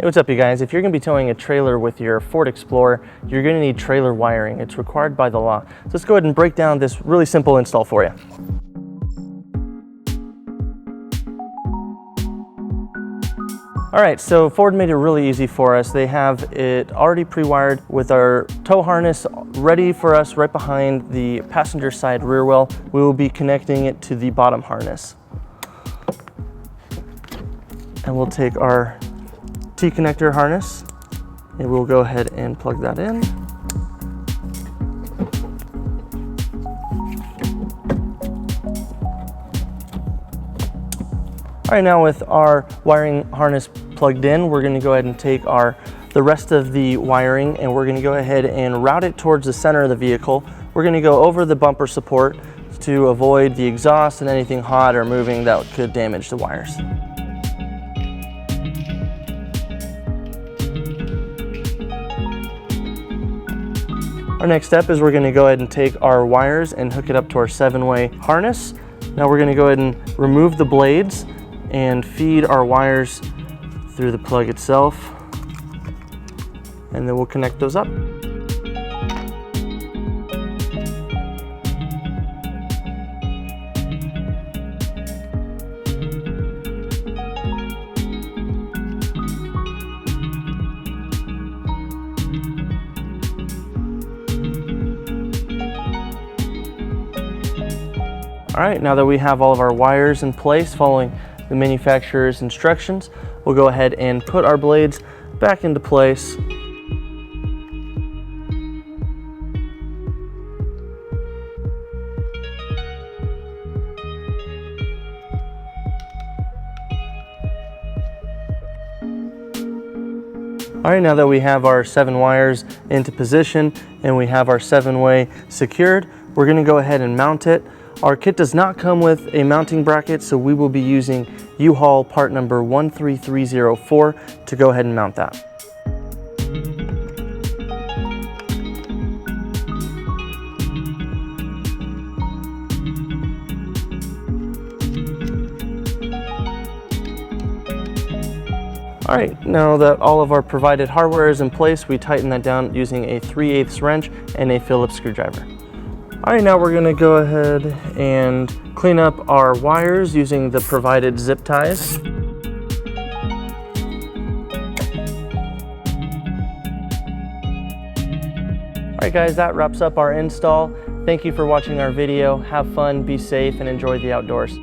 Hey, what's up you guys? If you're going to be towing a trailer with your Ford Explorer, you're going to need trailer wiring. It's required by the law. So let's go ahead and break down this really simple install for you. Alright, so Ford made it really easy for us. They have it already pre-wired with our tow harness ready for us right behind the passenger side rear wheel. We will be connecting it to the bottom harness. And we'll take our T-connector harness and we'll go ahead and plug that in. All right, now with our wiring harness plugged in, we're going to go ahead and take the rest of the wiring and we're going to go ahead and route it towards the center of the vehicle. We're going to go over the bumper support to avoid the exhaust and anything hot or moving that could damage the wires. Our next step is we're going to go ahead and take our wires and hook it up to our 7-way harness. Now we're going to go ahead and remove the blades and feed our wires through the plug itself, and then we'll connect those up. All right, now that we have all of our wires in place following the manufacturer's instructions, we'll go ahead and put our blades back into place. All right, now that we have our 7 wires into position and we have our 7-way secured, we're going to go ahead and mount it. Our kit does not come with a mounting bracket, so we will be using U-Haul part number 13304 to go ahead and mount that. All right, now that all of our provided hardware is in place, we tighten that down using a 3/8 wrench and a Phillips screwdriver. All right, now we're gonna go ahead and clean up our wires using the provided zip ties. All right guys, that wraps up our install. Thank you for watching our video. Have fun, be safe, and enjoy the outdoors.